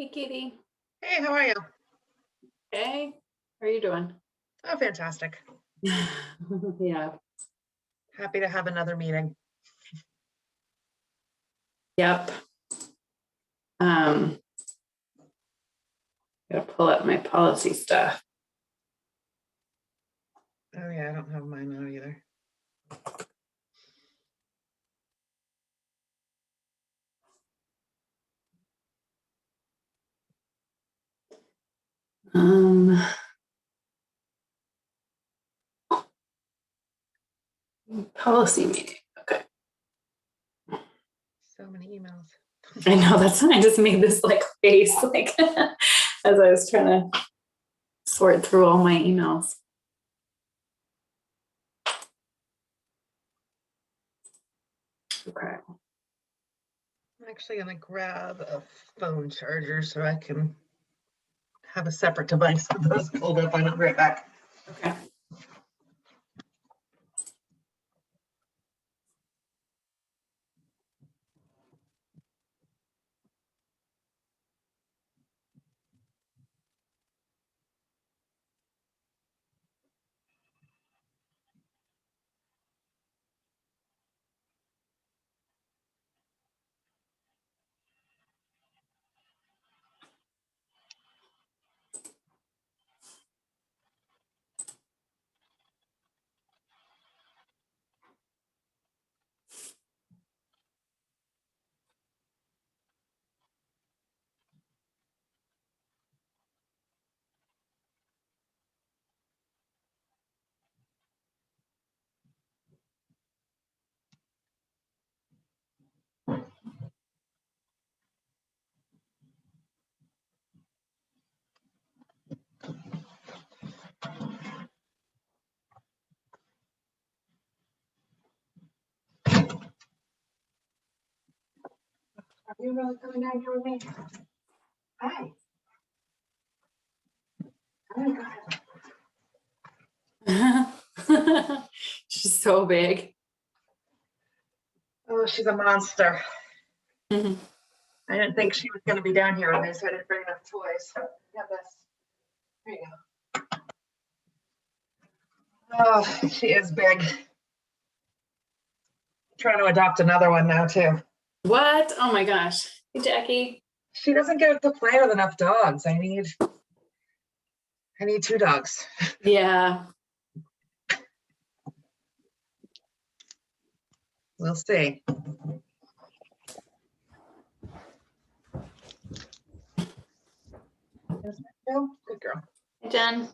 Hey, Katie. Hey, how are you? Hey, how are you doing? Oh, fantastic. Yeah. Happy to have another meeting. Yep. Gotta pull up my policy stuff. Oh yeah, I don't have mine out either. Policy meeting. Okay. So many emails. I know, that's why I just made this like face like as I was trying to sort through all my emails. Okay. I'm actually gonna grab a phone charger so I can have a separate device for those pulled up. I'll be right back. Okay. Are you really coming down here with me? Hi. Oh my God. She's so big. Oh, she's a monster. Mhm. I didn't think she was gonna be down here with me, so I didn't bring enough toys. So yeah, this. There you go. Oh, she is big. Trying to adopt another one now too. What? Oh my gosh. Hey, Jackie. She doesn't get to play with enough dogs. I need 2 dogs. Yeah. We'll see. Good girl. Hey, Jen.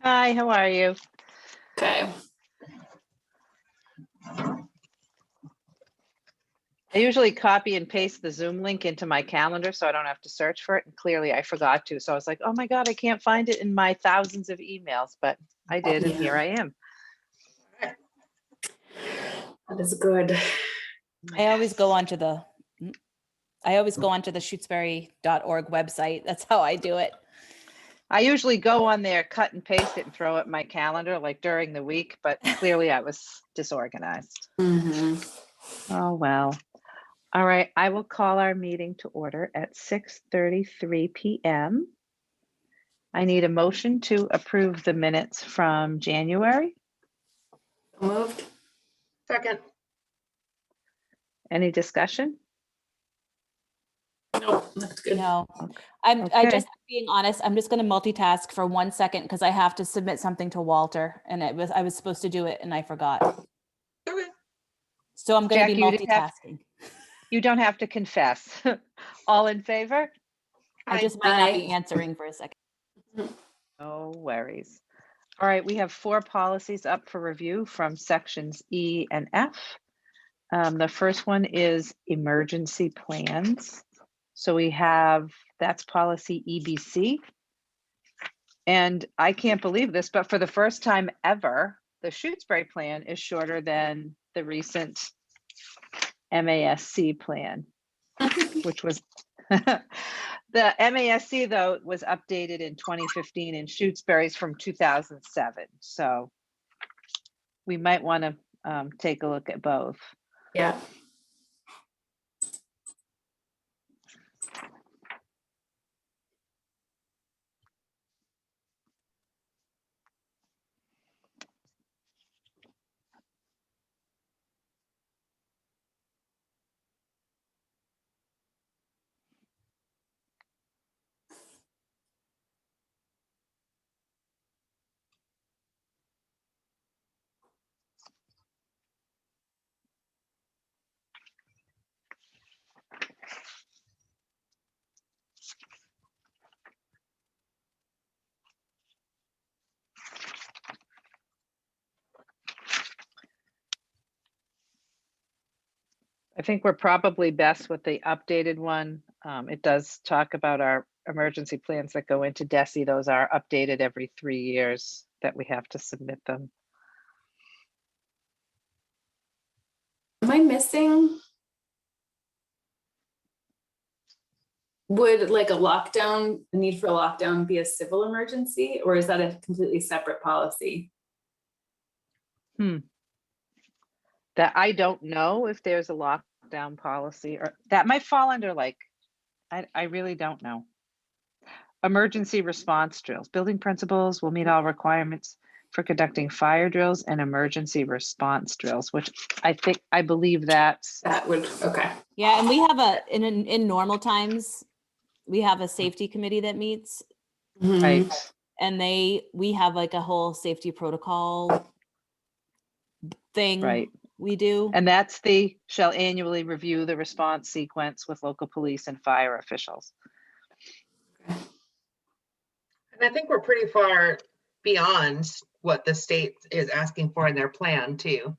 Hi, how are you? Okay. I usually copy and paste the Zoom link into my calendar so I don't have to search for it. And clearly I forgot to. So I was like, oh my God, I can't find it in my thousands of emails, but I did. And here I am. That is good. I always go onto the Shutesbury.org website. That's how I do it. I usually go on there, cut and paste it and throw it in my calendar like during the week, but clearly I was disorganized. Oh, well. All right, I will call our meeting to order at 6:33 p.m. I need a motion to approve the minutes from January. Moved. Second. Any discussion? Nope, that's good. No, Okay. I just being honest, I'm just going to multitask for 1 second because I have to submit something to Walter and I was supposed to do it and I forgot. Okay. So I'm going to Jack, be you didn't have- multitasking. You don't have to confess. All in favor? I just might not be answering for a second. No worries. All right, we have 4 policies up for review from sections E and F. The first one is emergency plans. So we have, that's policy EBC. And I can't believe this, but for the first time ever, the Shutesbury plan is shorter than the recent MASC plan, which was the MASC though was updated in 2015 and Shutesbury's from 2007. So we might want to take a look at both. Yeah. I think we're probably best with the updated one. It does talk about our emergency plans that go into DESI. Those are updated every 3 years that we have to submit them. Am I missing? Would like a lockdown, the need for a lockdown be a civil emergency, or is that a completely separate policy? That I don't know if there's a lockdown policy, or that might fall under like, I really don't know. Emergency response drills. Building principals will meet all requirements for conducting fire drills and emergency response drills, which I believe that's, That would, okay. Yeah, and we have in normal times, we have a safety committee that meets, right. and we have like a whole safety protocol thing Right. we do. And that's shall annually review the response sequence with local police and fire officials. And I think we're pretty far beyond what the state is asking for in their plan too.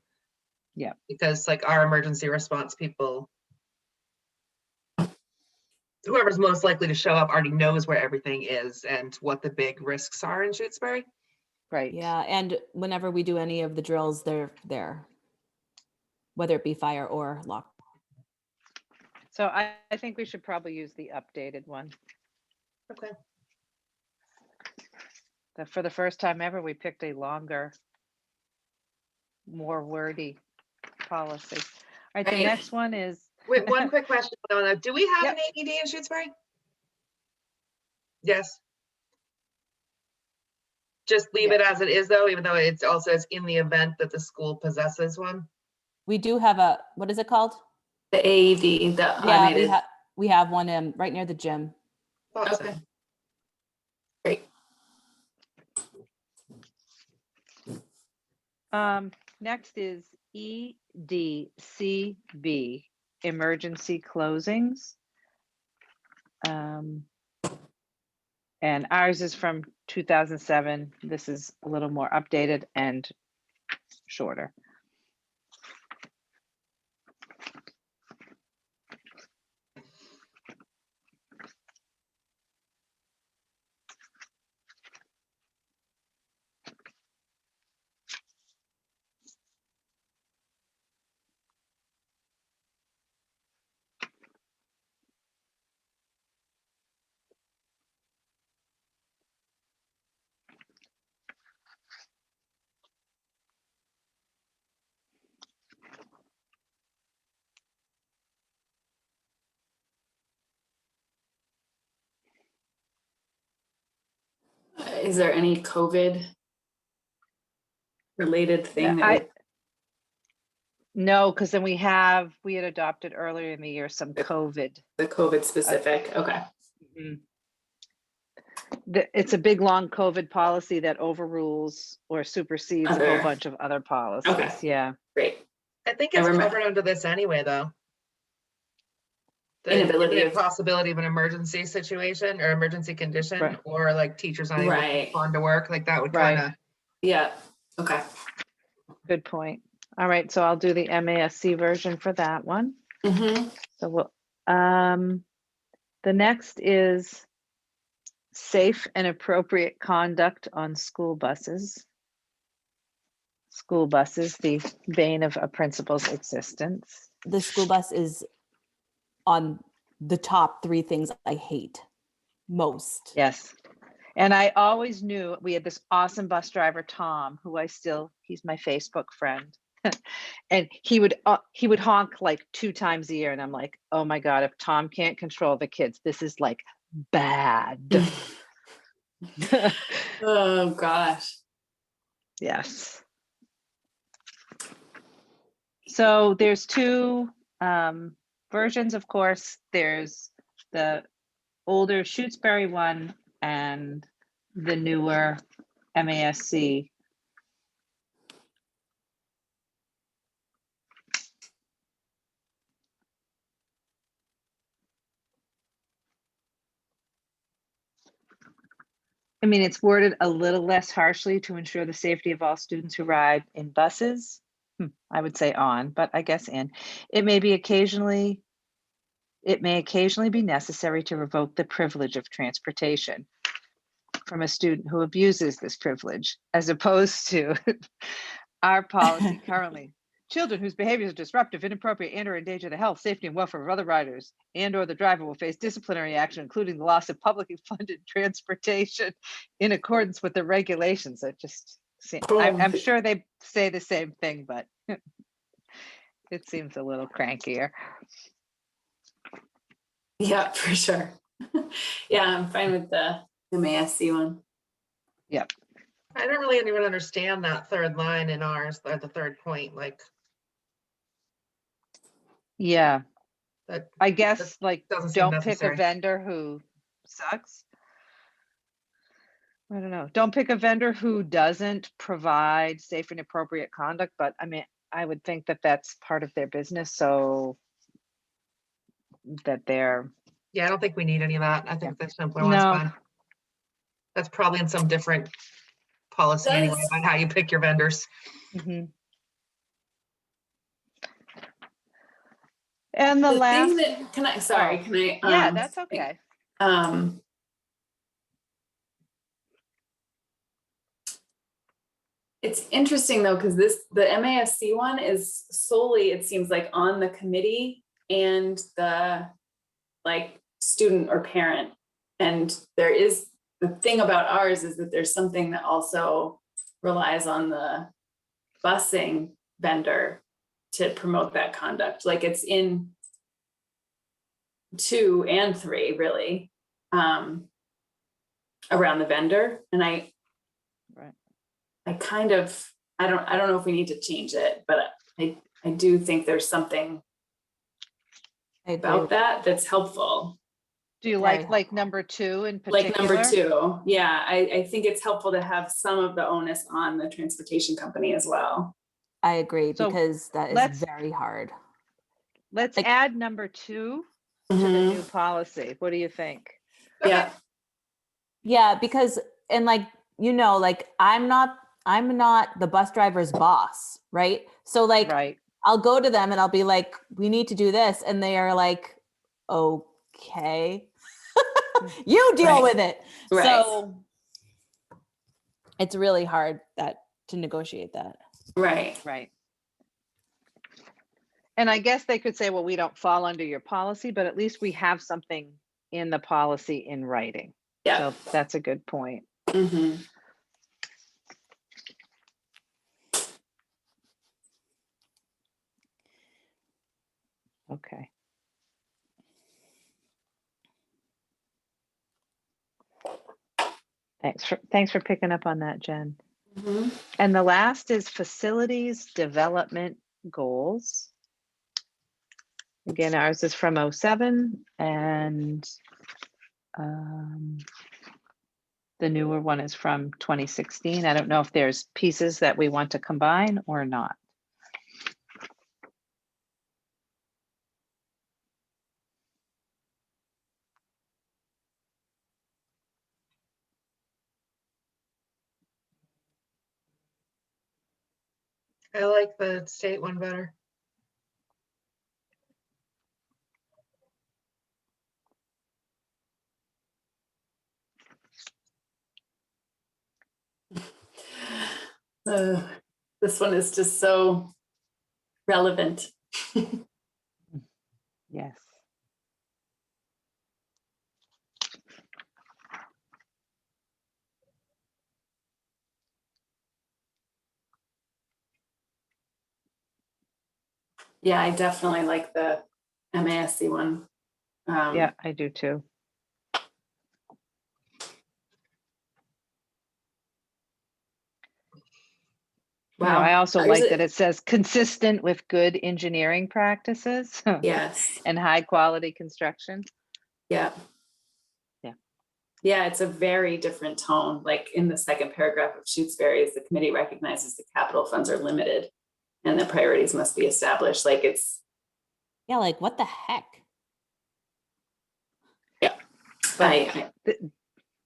Yeah. Because like our emergency response people, whoever's most likely to show up already knows where everything is and what the big risks are in Shutesbury. Right. Yeah, and whenever we do any of the drills, they're there, whether it be fire or lock. So I think we should probably use the updated one. Okay. For the first time ever, we picked a longer, more wordy policy. All right, the Right. next one is, Wait, one quick question, Donna. Do we have Yep. an AED in Shutesbury? Yes. Just leave it as it is though, even though it also says in the event that the school possesses one. We do have what is it called? The AED, the Yeah, automated. we have one right near the gym. Awesome. Okay. Great. next is EDCB, emergency closings. And ours is from 2007. This is a little more updated and shorter. Is there any COVID related thing that we, No, because then we had adopted earlier in the year some COVID. the COVID specific? Okay. Mhm. It's a big, long COVID policy that overrules or supersedes a whole Other- bunch of other policies. Okay. Yeah. Great. I think I it's remember- covered under this anyway, though. The Inability imminent of- possibility of an emergency situation or emergency condition, Right. or like teachers not able to Right. respond to work, like that would Right. kind of. Yeah. Okay. Good point. All right, so I'll do the MASC version for that one. Mm-hmm. So the next is safe and appropriate conduct on school buses. School buses, the bane of a principal's existence. The school bus is on the top 3 things I hate most. Yes. And I always knew we had this awesome bus driver, Tom, who he's my Facebook friend. And he would honk like 2 times a year. And I'm like, oh my God, if Tom can't control the kids, this is like bad. Oh gosh. Yes. So there's 2 versions, of course. There's the older Shutesbury one and the newer MASC. I mean, it's worded a little less harshly to ensure the safety of all students who ride in buses. I would say on, but I guess in. It may occasionally be necessary to revoke the privilege of transportation from a student who abuses this privilege, as opposed to our policy currently. Children whose behaviors are disruptive, inappropriate, and or endanger the health, safety, and welfare of other riders and or the driver will face disciplinary action, including the loss of publicly funded transportation in accordance with the regulations. I'm sure they say the same thing, but it seems a little crankier. Yeah, for sure. Yeah, I'm fine with the MASC one. Yep. I don't really even understand that third line in ours, or the third point, like Yeah, that. I guess like doesn't seem don't pick a necessary. vendor who sucks. I don't know. Don't pick a vendor who doesn't provide safe and appropriate conduct, but I mean, I would think that that's part of their business, so that they're, Yeah, I don't think we need any of that. I think Yeah. the simpler one's No. fine. That's probably in some different policy anyway, Does- about how you pick your vendors. Mhm. And the The last, thing that, can I, sorry, Oh, can I? yeah, that's okay. It's interesting though, because the MASC one is solely, it seems like, on the committee and the like student or parent. And there is, the thing about ours is that there's something that also relies on the busing vendor to promote that conduct. Like it's in 2 and 3 really, around the vendor. And Right. I kind of, I don't know if we need to change it, but I do think there's something I agree. about that that's helpful. Do you Very like number 2 in particular? Like number 2, yeah, I think it's helpful to have some of the onus on the transportation company as well. I agree, So because that is let's- very hard. Let's like- add number 2 to the Mhm. new policy. What do you think? Yeah, Yeah, because, and like, like I'm not the bus driver's boss, right? So like, Right. I'll go to them and I'll be like, we need to do this. And they are like, okay, you deal Right. with it. Right. So it's really hard to negotiate that. right. Right. And I guess they could say, well, we don't fall under your policy, but at least we have something in the policy in writing. Yeah. So that's a good point. Mhm. Okay. Thanks for picking up on that, Jen. Mhm. And the last is facilities development goals. Again, ours is from 07 and the newer one is from 2016. I don't know if there's pieces that we want to combine or not. I like the state one better. This one is just so relevant. Yes. Yeah, I definitely like the MASC one. Yeah, I do too. Wow. I also Ours like is- that it says consistent with good engineering practices Yes. and high quality construction. Yeah. Yeah. Yeah, it's a very different tone. Like in the second paragraph of Shutesbury, the committee recognizes the capital funds are limited and the priorities must be established. Like it's, Yeah, like what the heck?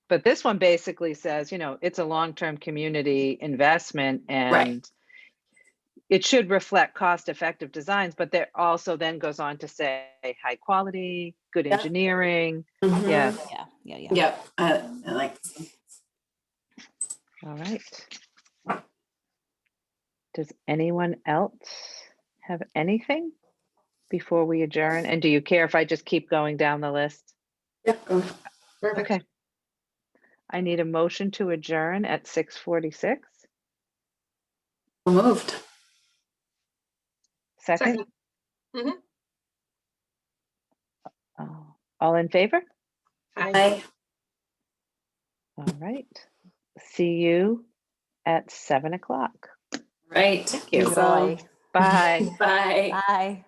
But this one basically says, it's a long-term community investment and it should reflect cost-effective designs, but there also then goes on to say high quality, good Yeah. engineering. Mhm. Yeah, Yeah. Yep, I like this one. all right. Does anyone else have anything before we adjourn? And do you care if I just keep going down the list? Yep, go. Perfect. Okay. I need a motion to adjourn at 6:46. So moved. Second? Mhm. All in favor? Aye. Bye. All right. See you at 7 o'clock. Right. Thank you. So, Enjoy. Bye. bye. Bye.